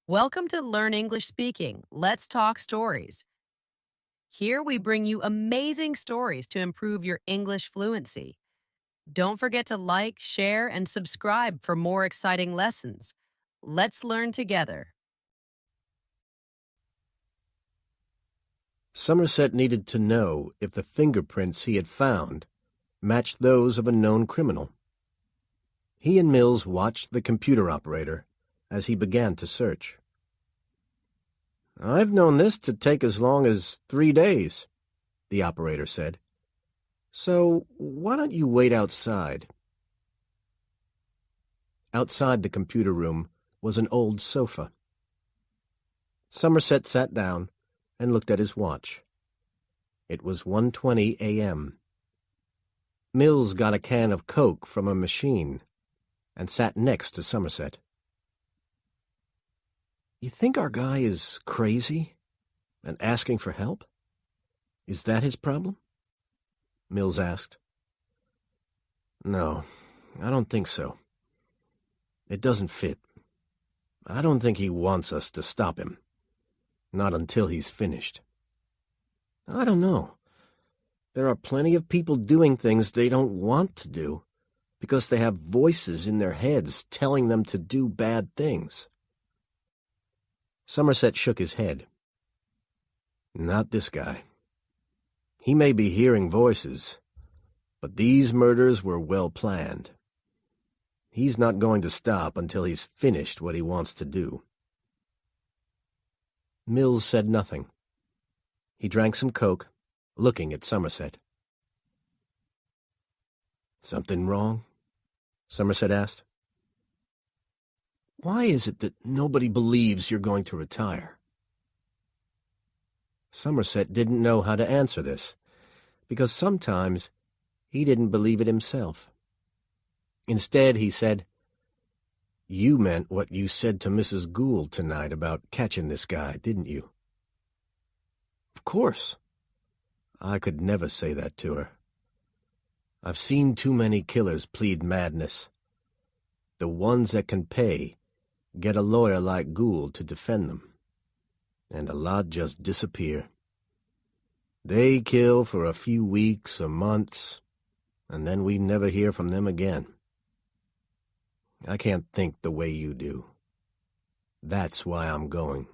Welcome to Learn English Speaking. Let's talk stories. Here we bring you amazing stories to improve your English fluency. Don't forget to like, share, and subscribe for more exciting lessons. Let's learn together. Somerset needed to know if the fingerprints he had found matched those of a known criminal. He and Mills watched the computer operator as he began to search. "I've known this to take as long as 3 days," the operator said. "So why don't you wait outside?" Outside the computer room was an old sofa. Somerset sat down and looked at his watch. It was 1:20 a.m. Mills got a can of Coke from a machine and sat next to Somerset. "You think our guy is crazy and asking for help? Is that his problem?" Mills asked. "No, I don't think so. It doesn't fit. I don't think he wants us to stop him. Not until he's finished." "I don't know. There are plenty of people doing things they don't want to do because they have voices in their heads telling them to do bad things." Somerset shook his head. "Not this guy. He may be hearing voices, but these murders were well planned. He's not going to stop until he's finished what he wants to do." Mills said nothing. He drank some Coke, looking at Somerset. "Something wrong?" Somerset asked. "Why is it that nobody believes you're going to retire?" Somerset didn't know how to answer this, because sometimes he didn't believe it himself. Instead, he said, "You meant what you said to Mrs. Gould tonight about catching this guy, didn't you?" "Of course. I could never say that to her. I've seen too many killers plead madness. The ones that can pay get a lawyer like Gould to defend them, and a lot just disappear. They kill for a few weeks or months, and then we never hear from them again. I can't think the way you do. That's why I'm going."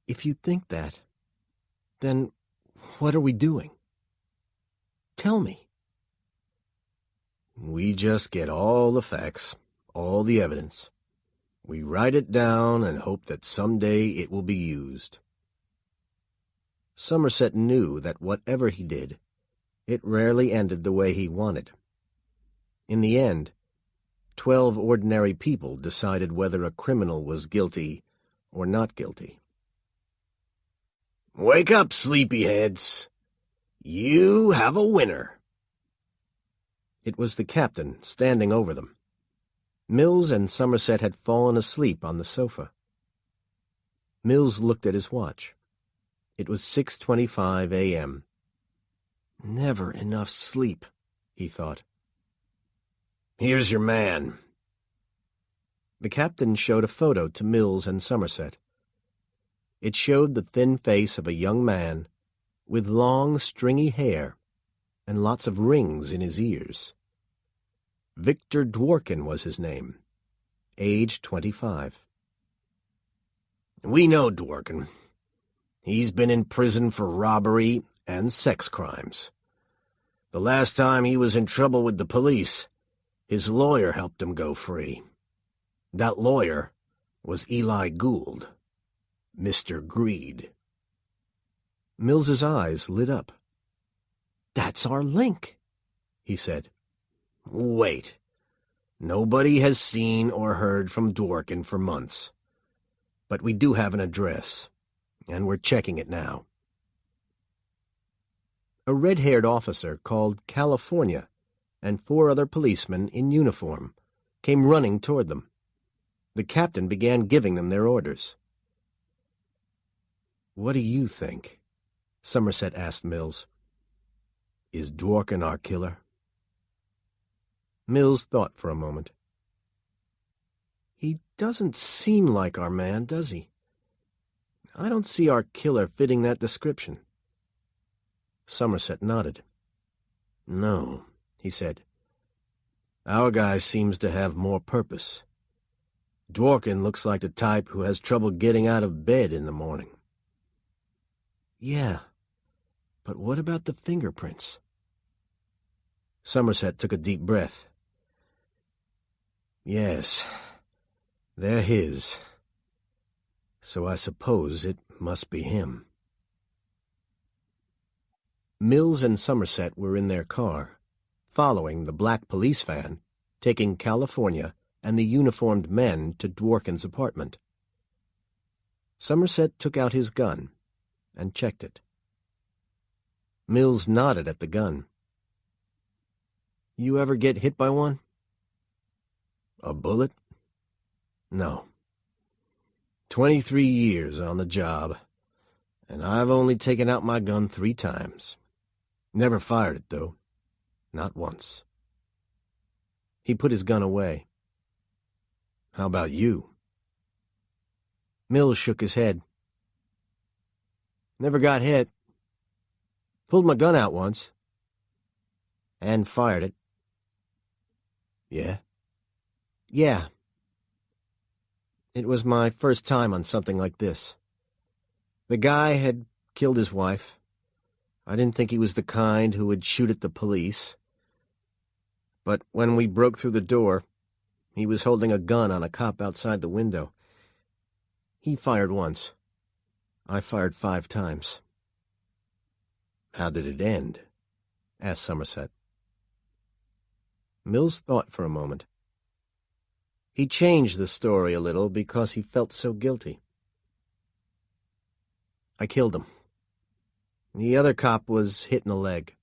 "If you think that, then what are we doing? Tell me." "We just get all the facts, all the evidence. We write it down and hope that someday it will be used." Somerset knew that whatever he did, it rarely ended the way he wanted. In the end, 12 ordinary people decided whether a criminal was guilty or not guilty. "Wake up, sleepyheads. You have a winner." It was the captain standing over them. Mills and Somerset had fallen asleep on the sofa. Mills looked at his watch. It was 6:25 a.m. "Never enough sleep," he thought. "Here's your man." The captain showed a photo to Mills and Somerset. It showed the thin face of a young man with long, stringy hair and lots of rings in his ears. Victor Dworkin was his name, age 25. "We know Dworkin. He's been in prison for robbery and sex crimes. The last time he was in trouble with the police, his lawyer helped him go free. That lawyer was Eli Gould, Mr. Greed." Mills's eyes lit up. "That's our link," he said. "Wait. Nobody has seen or heard from Dworkin for months. But we do have an address, and we're checking it now." A red-haired officer called California and 4 other policemen in uniform came running toward them. The captain began giving them their orders. "What do you think?" Somerset asked Mills. "Is Dworkin our killer?" Mills thought for a moment. "He doesn't seem like our man, does he? I don't see our killer fitting that description. Somerset nodded. No, he said. Our guy seems to have more purpose. Dworkin looks like the type who has trouble getting out of bed in the morning. Yeah, but what about the fingerprints? Somerset took a deep breath. Yes, they're his. So I suppose it must be him. Mills and Somerset were in their car, following the black police van, taking California and the uniformed men to Dworkin's apartment. Somerset took out his gun and checked it. Mills nodded at the gun. You ever get hit by one? A bullet? No. 23 years on the job, and I've only taken out my gun 3 times. Never fired it, though. Not once. He put his gun away. How about you? Mills shook his head. Never got hit. Pulled my gun out once. And fired it. Yeah? Yeah. It was my first time on something like this. The guy had killed his wife. I didn't think he was the kind who would shoot at the police. But when we broke through the door, he was holding a gun on a cop outside the window. He fired once. I fired 5 times. How did it end? Asked Somerset. Mills thought for a moment. He changed the story a little because he felt so guilty. I killed him. The other cop was hit in the leg.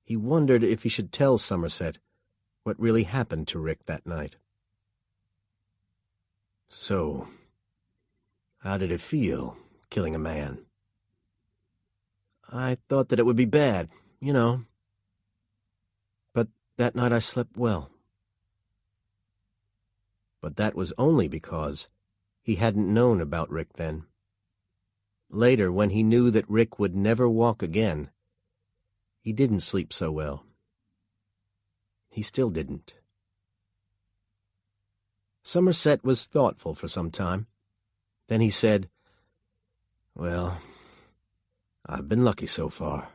He wondered if he should tell Somerset what really happened to Rick that night. So, how did it feel, killing a man? I thought that it would be bad, you know. But that night I slept well. But that was only because he hadn't known about Rick then. Later, when he knew that Rick would never walk again, he didn't sleep so well. He still didn't. Somerset was thoughtful for some time. Then he said, Well, I've been lucky so far.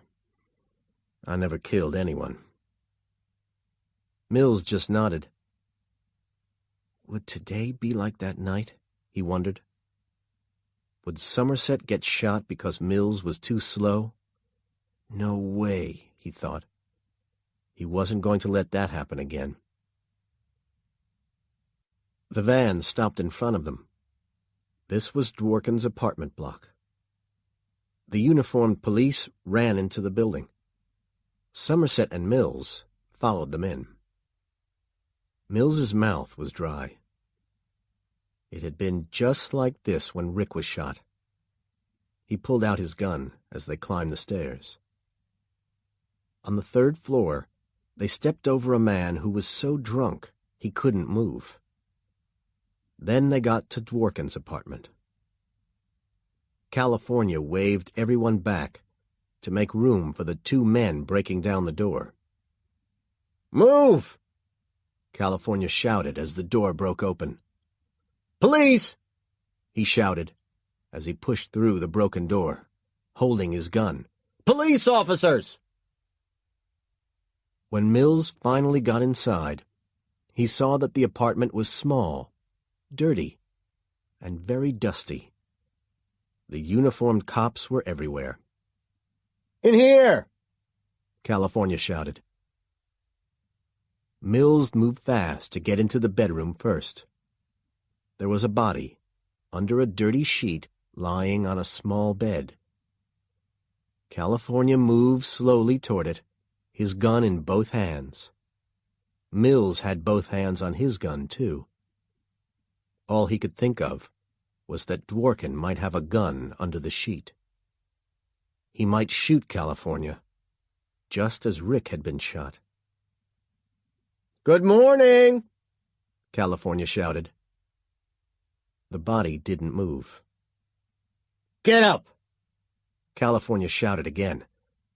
I never killed anyone. Mills just nodded. Would today be like that night? He wondered. Would Somerset get shot because Mills was too slow? No way, he thought. He wasn't going to let that happen again. The van stopped in front of them. This was Dworkin's apartment block. The uniformed police ran into the building. Somerset and Mills followed them in. Mills's mouth was dry. It had been just like this when Rick was shot. He pulled out his gun as they climbed the stairs. On the 3rd floor, they stepped over a man who was so drunk he couldn't move. Then they got to Dworkin's apartment. California waved everyone back to make room for the 2 men breaking down the door. Move! California shouted as the door broke open. Police! He shouted as he pushed through the broken door, holding his gun. Police officers! When Mills finally got inside, he saw that the apartment was small, dirty, and very dusty. The uniformed cops were everywhere. In here! California shouted. Mills moved fast to get into the bedroom first. There was a body, under a dirty sheet, lying on a small bed. California moved slowly toward it, his gun in both hands. Mills had both hands on his gun, too. All he could think of was that Dworkin might have a gun under the sheet. He might shoot California, just as Rick had been shot. Good morning! California shouted. The body didn't move. "Get up!" California shouted again.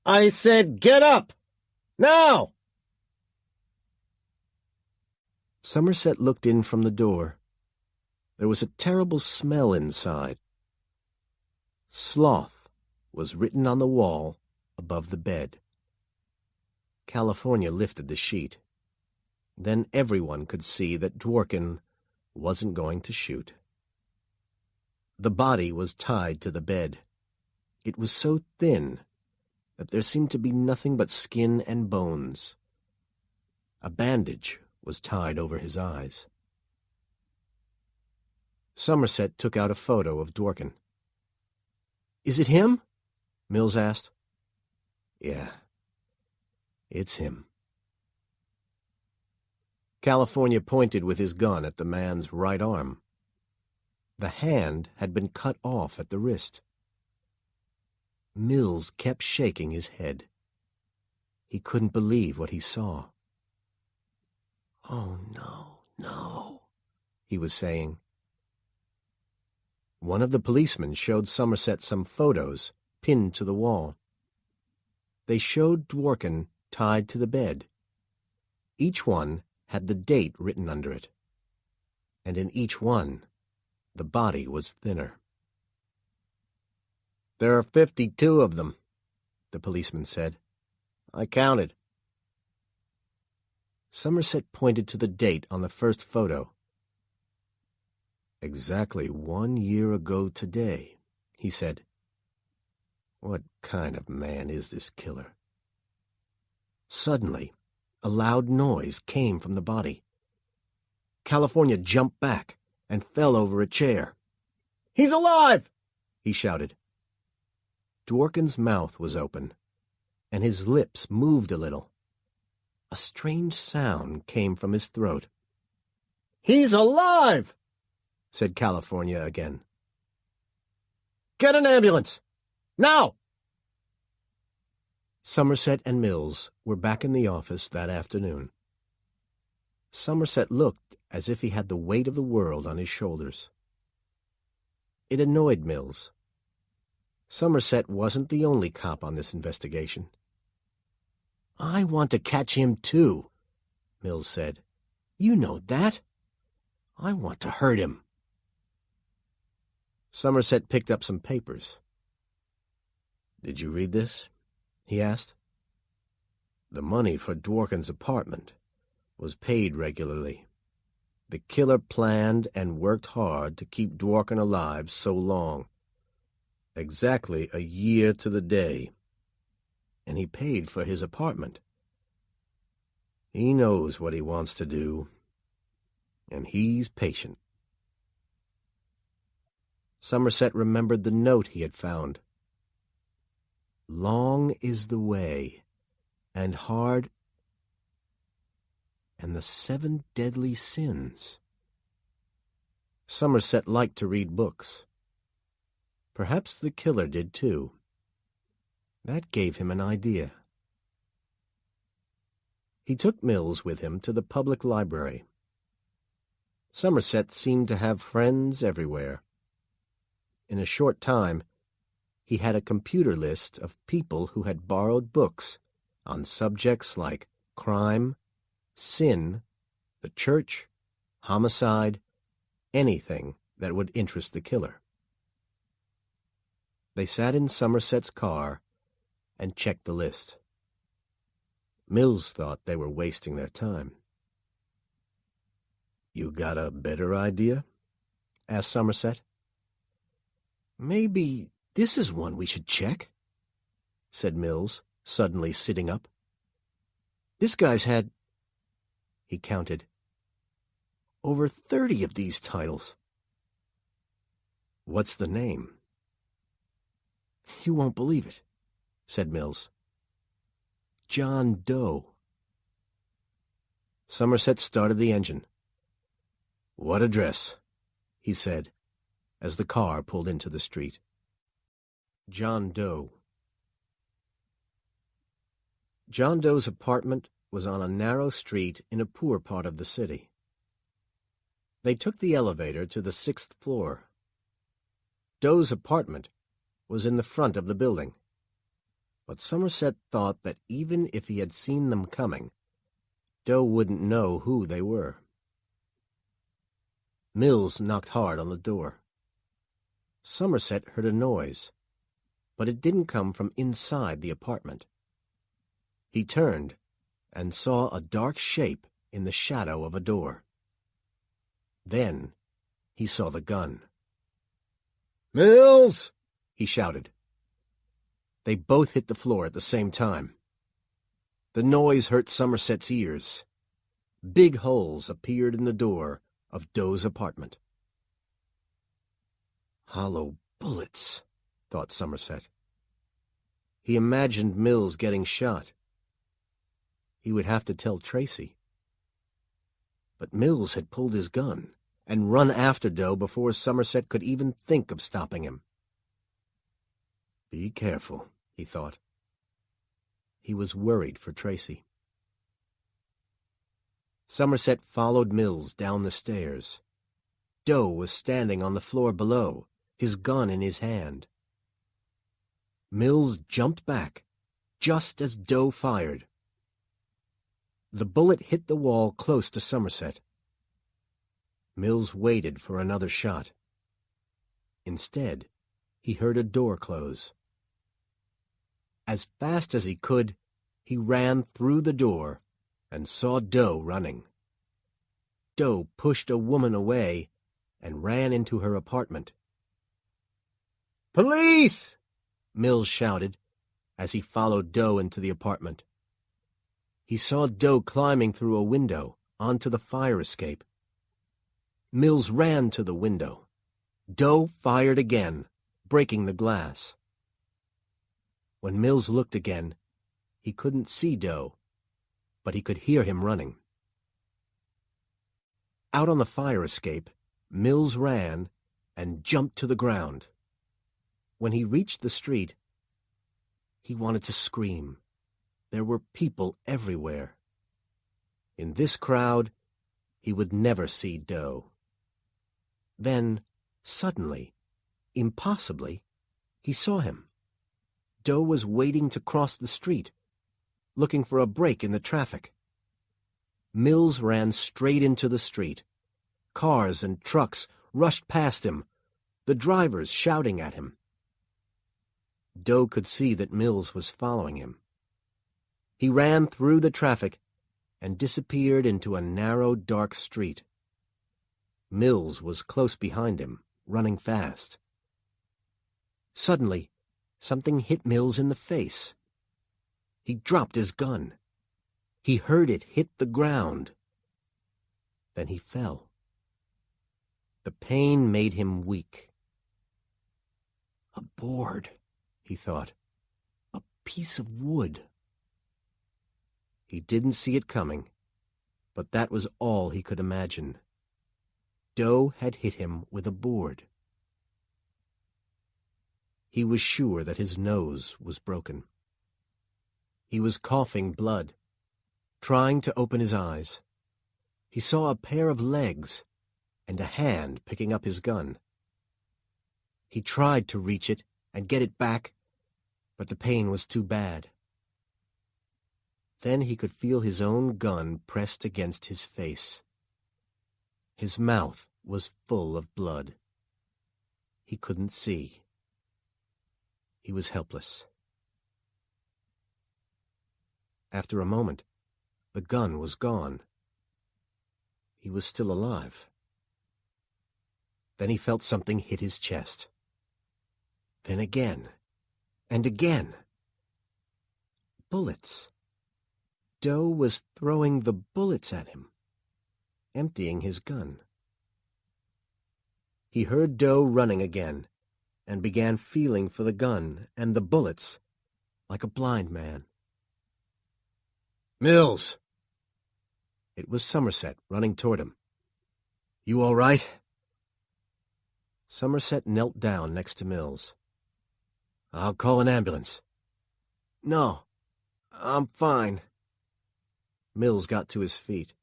"I said get up! Now!" Somerset looked in from the door. There was a terrible smell inside. Sloth was written on the wall above the bed. California lifted the sheet. Then everyone could see that Dworkin wasn't going to shoot. The body was tied to the bed. It was so thin that there seemed to be nothing but skin and bones. A bandage was tied over his eyes. Somerset took out a photo of Dworkin. "Is it him?" Mills asked. "Yeah, it's him." California pointed with his gun at the man's right arm. The hand had been cut off at the wrist. Mills kept shaking his head. He couldn't believe what he saw. "Oh, no, no," he was saying. One of the policemen showed Somerset some photos pinned to the wall. They showed Dworkin tied to the bed. Each one had the date written under it, and in each one the body was thinner. "There are 52 of them," the policeman said. "I counted." Somerset pointed to the date on the first photo. "Exactly 1 year ago today," he said. "What kind of man is this killer?" Suddenly, a loud noise came from the body. California jumped back and fell over a chair. "He's alive!" he shouted. Dworkin's mouth was open, and his lips moved a little. A strange sound came from his throat. "He's alive!" said California again. "Get an ambulance! Now!" Somerset and Mills were back in the office that afternoon. Somerset looked as if he had the weight of the world on his shoulders. It annoyed Mills. Somerset wasn't the only cop on this investigation. "I want to catch him too," Mills said. "You know that. I want to hurt him." Somerset picked up some papers. "Did you read this?" he asked. The money for Dworkin's apartment was paid regularly. The killer planned and worked hard to keep Dworkin alive so long. Exactly a year to the day. And he paid for his apartment. He knows what he wants to do, and he's patient. Somerset remembered the note he had found. "Long is the way, and hard, and the 7 deadly sins." Somerset liked to read books. Perhaps the killer did too. That gave him an idea. He took Mills with him to the public library. Somerset seemed to have friends everywhere. In a short time, he had a computer list of people who had borrowed books on subjects like crime, sin, the church, homicide, anything that would interest the killer. They sat in Somerset's car and checked the list. Mills thought they were wasting their time. "You got a better idea?" asked Somerset. "Maybe this is one we should check," said Mills, suddenly sitting up. "This guy's had," he counted, "over 30 of these titles." "What's the name?" "You won't believe it," said Mills. "John Doe." Somerset started the engine. "What address?" he said, as the car pulled into the street. John Doe. John Doe's apartment was on a narrow street in a poor part of the city. They took the elevator to the 6th floor. Doe's apartment was in the front of the building, but Somerset thought that even if he had seen them coming, Doe wouldn't know who they were. Mills knocked hard on the door. Somerset heard a noise, but it didn't come from inside the apartment. He turned and saw a dark shape in the shadow of a door. Then he saw the gun. "Mills!" he shouted. They both hit the floor at the same time. The noise hurt Somerset's ears. Big holes appeared in the door of Doe's apartment. Hollow bullets, thought Somerset. He imagined Mills getting shot. He would have to tell Tracy. But Mills had pulled his gun and run after Doe before Somerset could even think of stopping him. Be careful, he thought. He was worried for Tracy. Somerset followed Mills down the stairs. Doe was standing on the floor below, his gun in his hand. Mills jumped back, just as Doe fired. The bullet hit the wall close to Somerset. Mills waited for another shot. Instead, he heard a door close. As fast as he could, he ran through the door and saw Doe running. Doe pushed a woman away and ran into her apartment. "Police!" Mills shouted as he followed Doe into the apartment. He saw Doe climbing through a window onto the fire escape. Mills ran to the window. Doe fired again, breaking the glass. When Mills looked again, he couldn't see Doe, but he could hear him running. Out on the fire escape, Mills ran and jumped to the ground. When he reached the street, he wanted to scream. There were people everywhere. In this crowd, he would never see Doe. Then, suddenly, impossibly, he saw him. Doe was waiting to cross the street, looking for a break in the traffic. Mills ran straight into the street. Cars and trucks rushed past him, the drivers shouting at him. Doe could see that Mills was following him. He ran through the traffic and disappeared into a narrow, dark street. Mills was close behind him, running fast. Suddenly, something hit Mills in the face. He dropped his gun. He heard it hit the ground. Then he fell. The pain made him weak. A board, he thought. A piece of wood. He didn't see it coming, but that was all he could imagine. Doe had hit him with a board. He was sure that his nose was broken. He was coughing blood, trying to open his eyes. He saw a pair of legs and a hand picking up his gun. He tried to reach it and get it back, but the pain was too bad. Then he could feel his own gun pressed against his face. His mouth was full of blood. He couldn't see. He was helpless. After a moment, the gun was gone. He was still alive. Then he felt something hit his chest. Then again, and again. Bullets. Doe was throwing the bullets at him, emptying his gun. He heard Doe running again, and began feeling for the gun and the bullets like a blind man. "Mills!" It was Somerset running toward him. "You all right?" Somerset knelt down next to Mills. "I'll call an ambulance." "No, I'm fine." Mills got to his feet.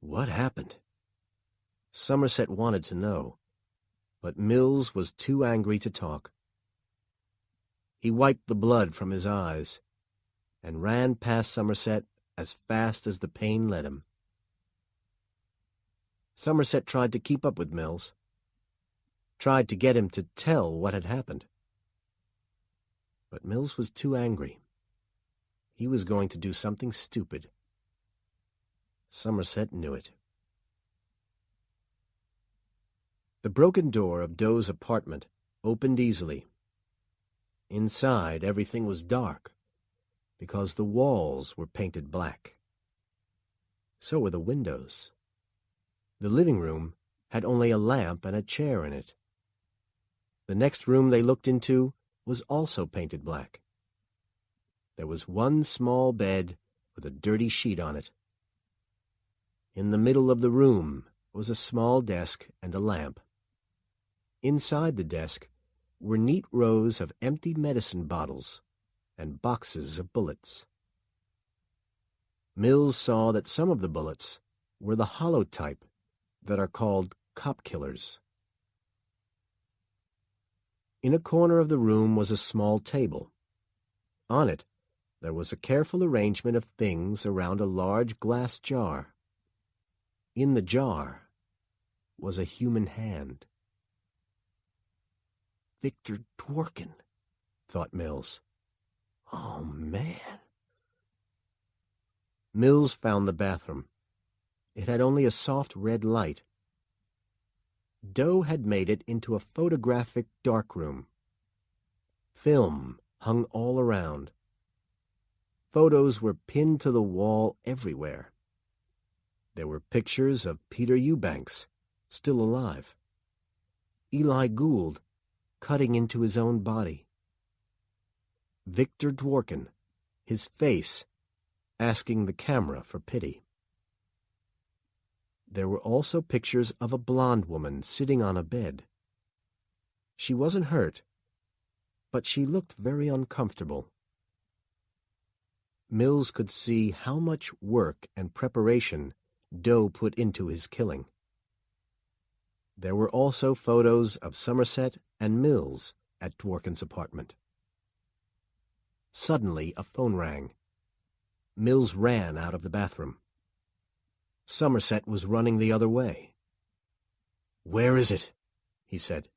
"What happened?" Somerset wanted to know, but Mills was too angry to talk. He wiped the blood from his eyes and ran past Somerset as fast as the pain led him. Somerset tried to keep up with Mills, tried to get him to tell what had happened. But Mills was too angry. He was going to do something stupid. Somerset knew it. The broken door of Dough's apartment opened easily. Inside, everything was dark, because the walls were painted black. So were the windows. The living room had only a lamp and a chair in it. The next room they looked into was also painted black. There was one small bed with a dirty sheet on it. In the middle of the room was a small desk and a lamp. Inside the desk were neat rows of empty medicine bottles and boxes of bullets. Mills saw that some of the bullets were the hollow type that are called cop killers. In a corner of the room was a small table. On it, there was a careful arrangement of things around a large glass jar. In the jar was a human hand. Victor Dworkin, thought Mills. Oh, man. Mills found the bathroom. It had only a soft red light. Doe had made it into a photographic darkroom. Film hung all around. Photos were pinned to the wall everywhere. There were pictures of Peter Eubanks, still alive. Eli Gould, cutting into his own body. Victor Dworkin, his face asking the camera for pity. There were also pictures of a blonde woman sitting on a bed. She wasn't hurt, but she looked very uncomfortable. Mills could see how much work and preparation Doe put into his killing. There were also photos of Somerset and Mills at Dworkin's apartment. Suddenly, a phone rang. Mills ran out of the bathroom. Somerset was running the other way. "Where is it?" he said.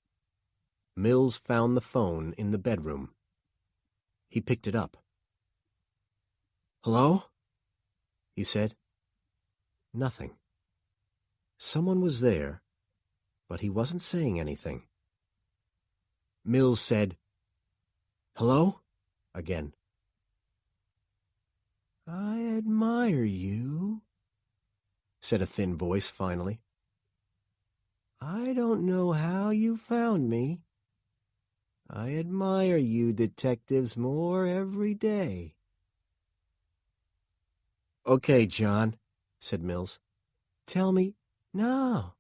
Mills found the phone in the bedroom. He picked it up. "Hello?" he said. Nothing. Someone was there, but he wasn't saying anything. Mills said, "Hello?" again. "I admire you," said a thin voice finally. "I don't know how you found me. I admire you detectives more every day." "Okay, John," said Mills. "Tell me—" No.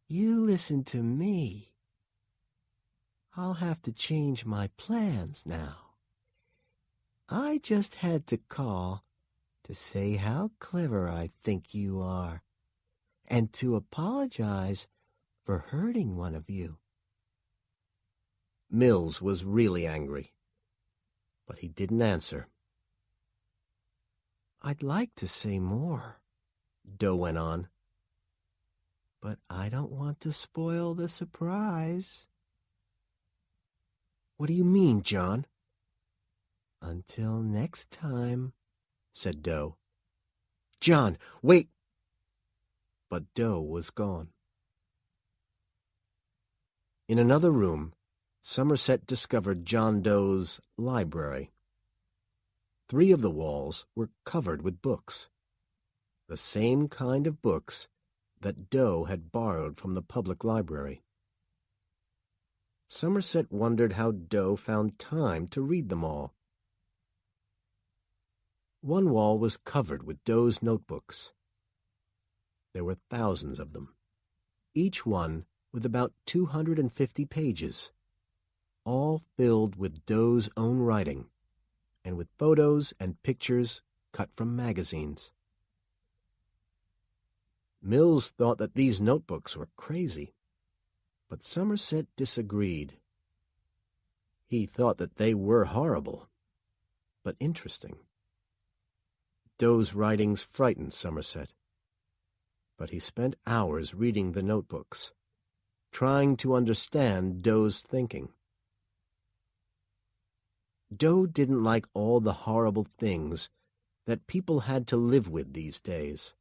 You listen to me. I'll have to change my plans now. I just had to call to say how clever I think you are, and to apologize for hurting one of you." Mills was really angry, but he didn't answer. "I'd like to say more," Doe went on, "but I don't want to spoil the surprise." "What do you mean, John?" "Until next time," said Doe. "John, wait!" But Doe was gone. In another room, Somerset discovered John Doe's library. 3 of the walls were covered with books, the same kind of books that Doe had borrowed from the public library. Somerset wondered how Doe found time to read them all. One wall was covered with Doe's notebooks. There were thousands of them, each one with about 250 pages, all filled with Doe's own writing, and with photos and pictures cut from magazines. Mills thought that these notebooks were crazy, but Somerset disagreed. He thought that they were horrible, but interesting. Doe's writings frightened Somerset, but he spent hours reading the notebooks, trying to understand Doe's thinking. Doe didn't like all the horrible things that people had to live with these days.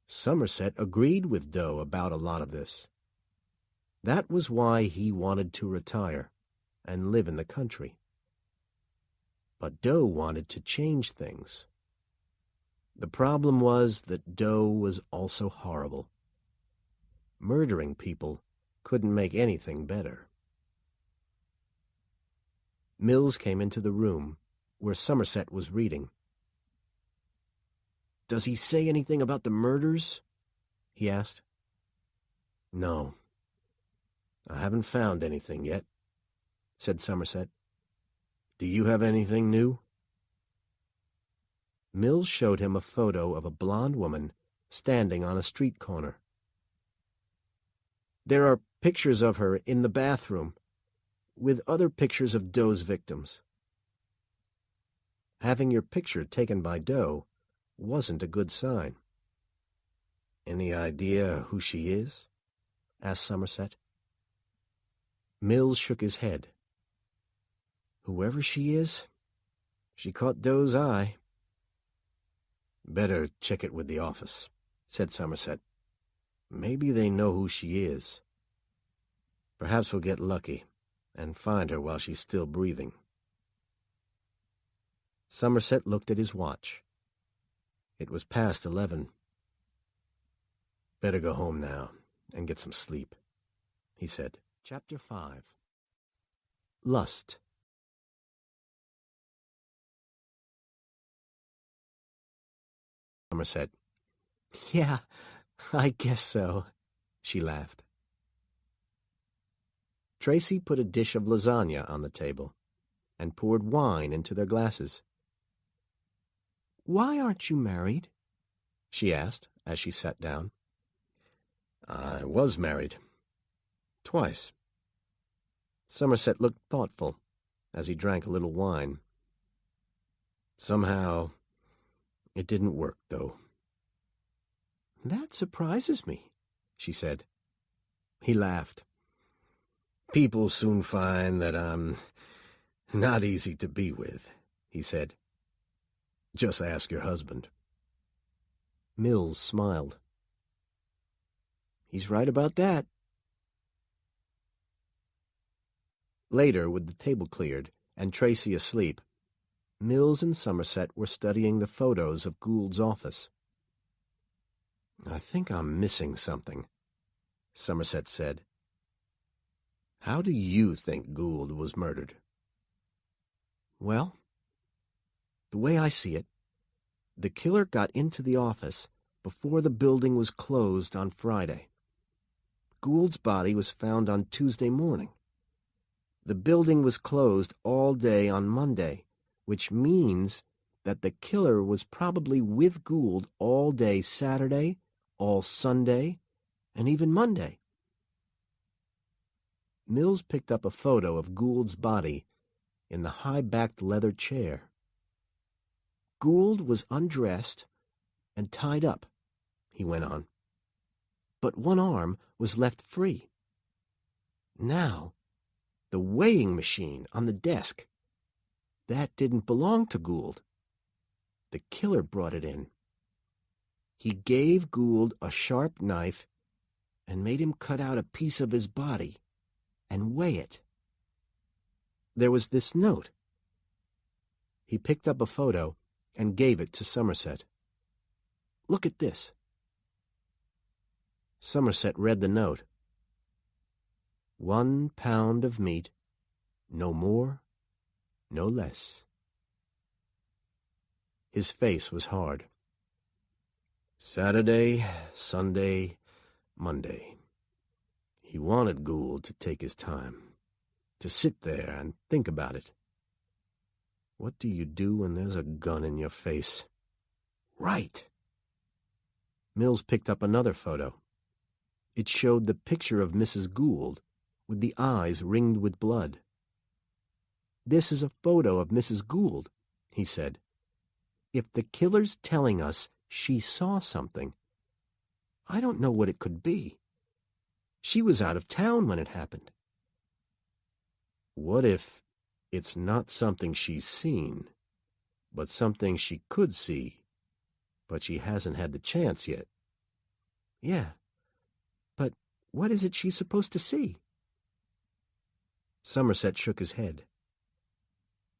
Somerset agreed with Doe about a lot of this. That was why he wanted to retire and live in the country. But Doe wanted to change things. The problem was that Doe was also horrible. Murdering people couldn't make anything better. Mills came into the room where Somerset was reading. "Does he say anything about the murders?" he asked. "No, I haven't found anything yet," said Somerset. "Do you have anything new?" Mills showed him a photo of a blonde woman standing on a street corner. "There are pictures of her in the bathroom, with other pictures of Doe's victims." Having your picture taken by Doe wasn't a good sign. "Any idea who she is?" asked Somerset. Mills shook his head. "Whoever she is, she caught Doe's eye." "Better check it with the office," said Somerset. "Maybe they know who she is. Perhaps we'll get lucky and find her while she's still breathing." Somerset looked at his watch. It was past 11. "Better go home now and get some sleep," he said. Chapter 5. Lust. Somerset. "Yeah, I guess so," she laughed. Tracy put a dish of lasagna on the table and poured wine into their glasses. "Why aren't you married?" she asked as she sat down. "I was married. Twice." Somerset looked thoughtful as he drank a little wine. "Somehow, it didn't work, though." "That surprises me," she said. He laughed. "People soon find that I'm not easy to be with," he said. "Just ask your husband." Mills smiled. "He's right about that." Later, with the table cleared and Tracy asleep, Mills and Somerset were studying the photos of Gould's office. "I think I'm missing something," Somerset said. "How do you think Gould was murdered?" "Well, the way I see it, the killer got into the office before the building was closed on Friday. Gould's body was found on Tuesday morning. The building was closed all day on Monday, which means that the killer was probably with Gould all day Saturday, all Sunday, and even Monday." Mills picked up a photo of Gould's body in the high-backed leather chair. "Gould was undressed and tied up," he went on, "but one arm was left free. Now, the weighing machine on the desk, that didn't belong to Gould. The killer brought it in. He gave Gould a sharp knife and made him cut out a piece of his body and weigh it. There was this note." He picked up a photo and gave it to Somerset. "Look at this." Somerset read the note. 1 pound of meat, no more, no less." His face was hard. "Saturday, Sunday, Monday. He wanted Gould to take his time, to sit there and think about it. What do you do when there's a gun in your face?" "Right." Mills picked up another photo. It showed the picture of Mrs. Gould, with the eyes ringed with blood. "This is a photo of Mrs. Gould," he said. "If the killer's telling us she saw something, I don't know what it could be. She was out of town when it happened." "What if it's not something she's seen, but something she could see, but she hasn't had the chance yet?" "Yeah, but what is it she's supposed to see?" Somerset shook his head.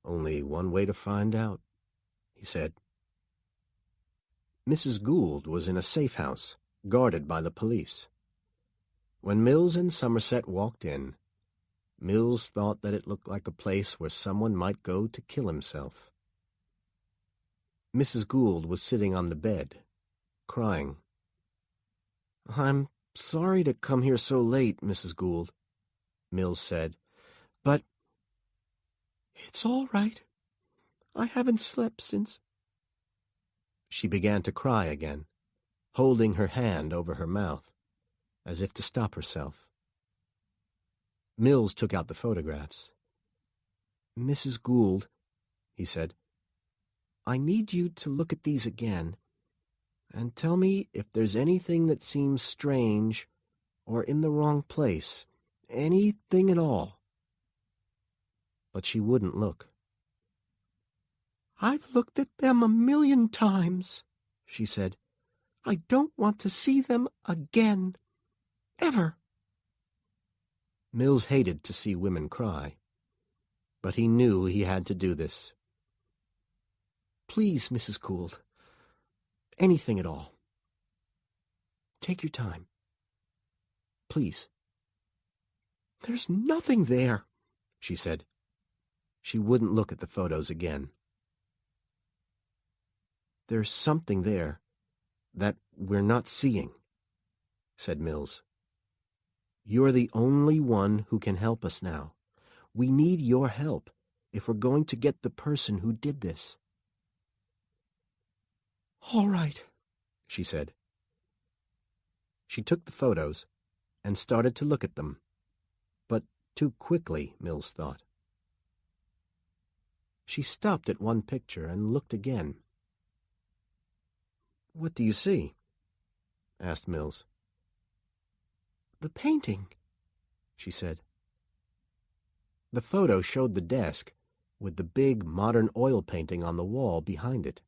"Only one way to find out," he said. Mrs. Gould was in a safe house, guarded by the police. When Mills and Somerset walked in, Mills thought that it looked like a place where someone might go to kill himself. Mrs. Gould was sitting on the bed, crying. "I'm sorry to come here so late, Mrs. Gould," Mills said, "but—" "It's all right. I haven't slept since—" She began to cry again, holding her hand over her mouth, as if to stop herself. Mills took out the photographs. "Mrs. Gould," he said, "I need you to look at these again, and tell me if there's anything that seems strange or in the wrong place, anything at all." But she wouldn't look. "I've looked at them 1,000,000 times," she said. "I don't want to see them again. Ever." Mills hated to see women cry, but he knew he had to do this. "Please, Mrs. Gould, anything at all. Take your time. Please." "There's nothing there," she said. She wouldn't look at the photos again. "There's something there that we're not seeing," said Mills. "You're the only one who can help us now. We need your help if we're going to get the person who did this." "All right," she said. She took the photos and started to look at them, but too quickly, Mills thought. She stopped at one picture and looked again. "What do you see?" asked Mills. "The painting," she said. The photo showed the desk with the big modern oil painting on the wall behind it.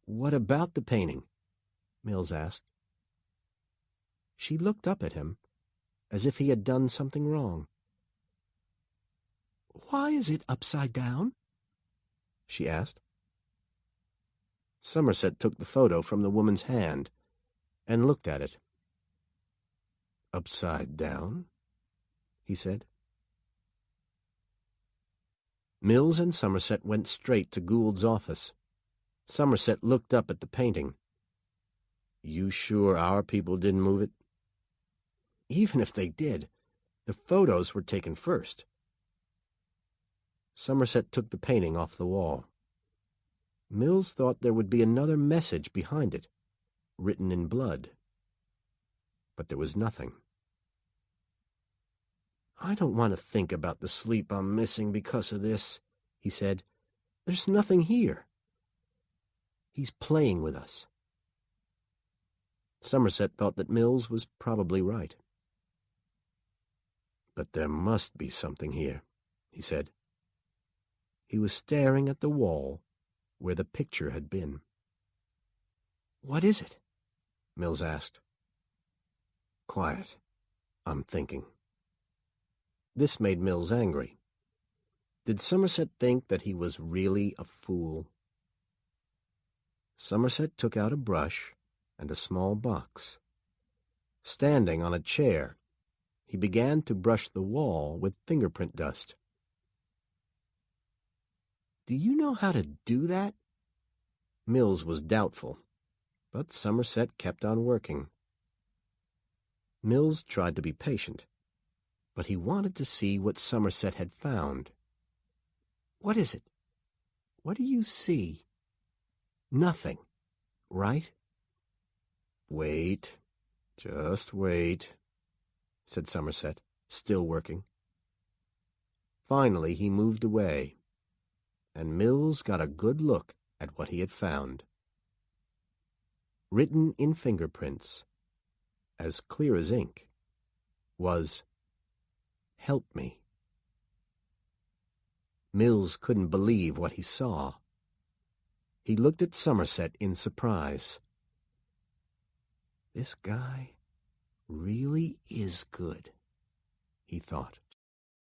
"What about the painting?" Mills asked. She looked up at him, as if he had done something wrong. "Why is it upside down?" she asked. Somerset took the photo from the woman's hand and looked at it. "Upside down?" he said. Mills and Somerset went straight to Gould's office. Somerset looked up at the painting. "You sure our people didn't move it?" "Even if they did, the photos were taken first." Somerset took the painting off the wall. Mills thought there would be another message behind it, written in blood. But there was nothing. "I don't want to think about the sleep I'm missing because of this," he said. "There's nothing here. He's playing with us." Somerset thought that Mills was probably right. "But there must be something here," he said. He was staring at the wall where the picture had been. "What is it?" Mills asked. "Quiet. I'm thinking." This made Mills angry. Did Somerset think that he was really a fool? Somerset took out a brush and a small box. Standing on a chair, he began to brush the wall with fingerprint dust. "Do you know how to do that?" Mills was doubtful, but Somerset kept on working. Mills tried to be patient, but he wanted to see what Somerset had found. "What is it? What do you see?" "Nothing, right?" Wait, just wait, said Somerset, still working. Finally he moved away, and Mills got a good look at what he had found. Written in fingerprints, as clear as ink, was, "Help me." Mills couldn't believe what he saw. He looked at Somerset in surprise. This guy really is good, he thought.